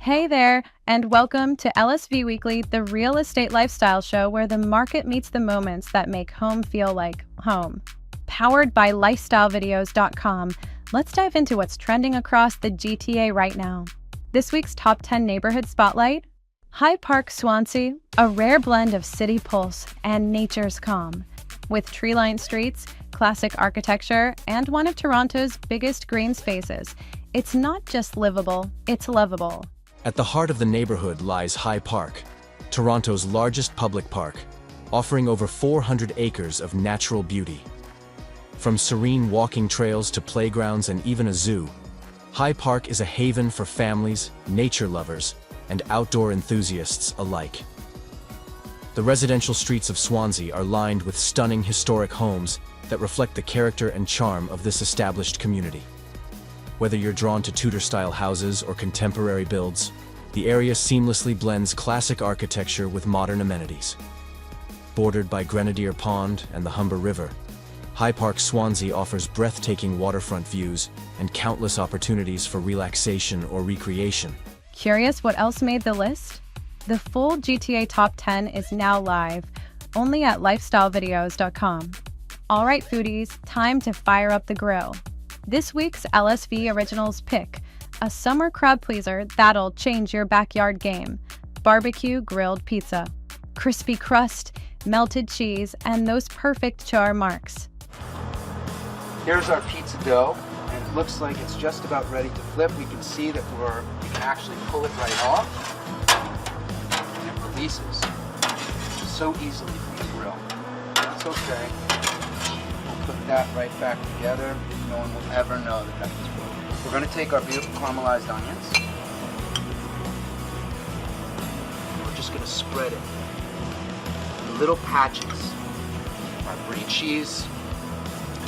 Hey there, and welcome to LSV Weekly, the real estate lifestyle show where the market meets the moments that make home feel like home. Powered by lifestylevideos.com, let's dive into what's trending across the GTA right now. This week's top 10 neighborhood spotlight: High Park, Swansea, a rare blend of city pulse and nature's calm. With tree-lined streets, classic architecture, and one of Toronto's biggest green spaces, it's not just livable, it's lovable. At the heart of the neighborhood lies High Park, Toronto's largest public park, offering over 400 acres of natural beauty. From serene walking trails to playgrounds and even a zoo, High Park is a haven for families, nature lovers, and outdoor enthusiasts alike. The residential streets of Swansea are lined with stunning historic homes that reflect the character and charm of this established community. Whether you're drawn to Tudor-style houses or contemporary builds, the area seamlessly blends classic architecture with modern amenities. Bordered by Grenadier Pond and the Humber River, High Park Swansea offers breathtaking waterfront views and countless opportunities for relaxation or recreation. Curious what else made the list? The full GTA Top 10 is now live, only at lifestylevideos.com. All right, foodies, time to fire up the grill. This week's LSV Originals pick: a summer crowd pleaser that'll change your backyard game. Barbecue grilled pizza. Crispy crust, melted cheese, and those perfect char marks. Here's our pizza dough, and it looks like it's just about ready to flip. We can see that we can actually pull it right off, and it releases so easily from the grill. That's okay. We'll put that right back together. No one will ever know that that was broken. We're going to take our beautiful caramelized onions. We're just going to spread it in little patches. Our brie cheese.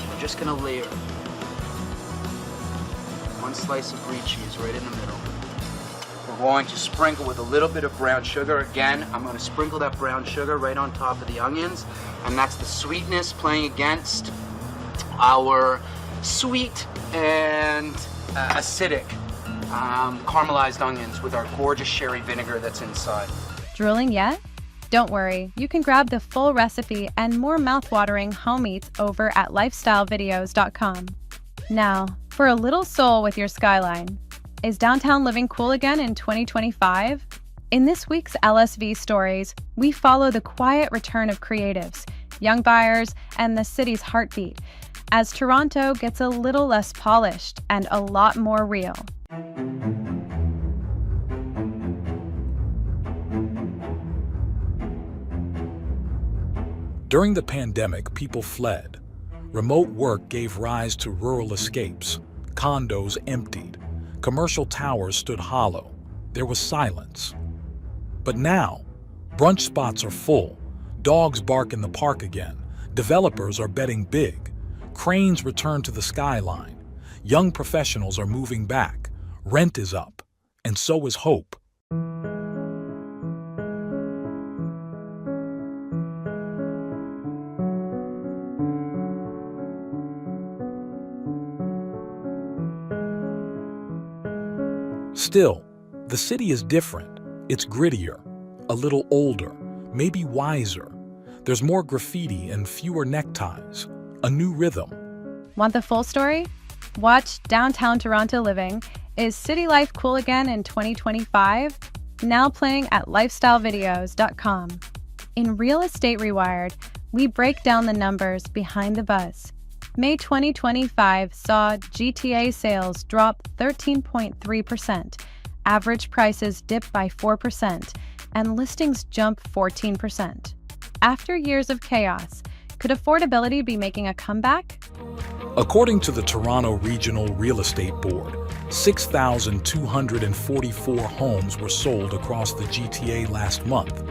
We're just going to layer one slice of brie cheese right in the middle. We're going to sprinkle with a little bit of brown sugar. Again, I'm going to sprinkle that brown sugar right on top of the onions, and that's the sweetness playing against our sweet and acidic caramelized onions with our gorgeous sherry vinegar that's inside. Drooling yet? Don't worry, you can grab the full recipe and more mouthwatering home eats over at lifestylevideos.com. Now, for a little soul with your skyline. Is downtown living cool again in 2025? In this week's LSV Stories, we follow the quiet return of creatives, young buyers, and the city's heartbeat, as Toronto gets a little less polished and a lot more real. During the pandemic, people fled. Remote work gave rise to rural escapes. Condos emptied. Commercial towers stood hollow. There was silence. But now, brunch spots are full. Dogs bark in the park again. Developers are betting big. Cranes return to the skyline. Young professionals are moving back. Rent is up, and so is hope. Still, the city is different. It's grittier, a little older, maybe wiser. There's more graffiti and fewer neckties. A new rhythm. Want the full story? Watch Downtown Toronto Living. Is City Life Cool Again in 2025? Now playing at lifestylevideos.com. In Real Estate Rewired, we break down the numbers behind the buzz. May 2025 saw GTA sales drop 13.3%, average prices dip by 4%, and listings jump 14%. After years of chaos, could affordability be making a comeback? According to the Toronto Regional Real Estate Board, 6,244 homes were sold across the GTA last month.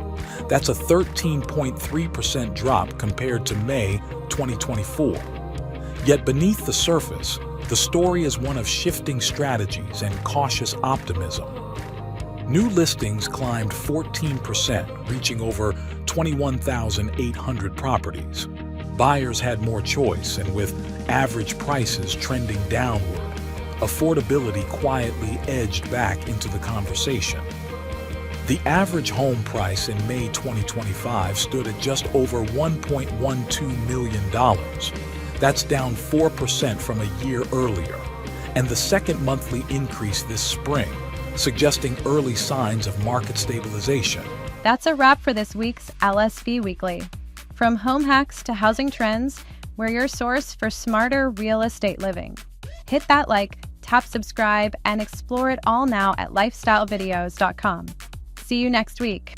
That's a 13.3% drop compared to May 2024. Yet beneath the surface, the story is one of shifting strategies and cautious optimism. New listings climbed 14%, reaching over 21,800 properties. Buyers had more choice, and with average prices trending downward, affordability quietly edged back into the conversation. The average home price in May 2025 stood at just over $1.12 million. That's down 4% from a year earlier, and the second monthly increase this spring, suggesting early signs of market stabilization. That's a wrap for this week's LSV Weekly. From home hacks to housing trends, we're your source for smarter real estate living. Hit that like, tap subscribe, and explore it all now at lifestylevideos.com. See you next week.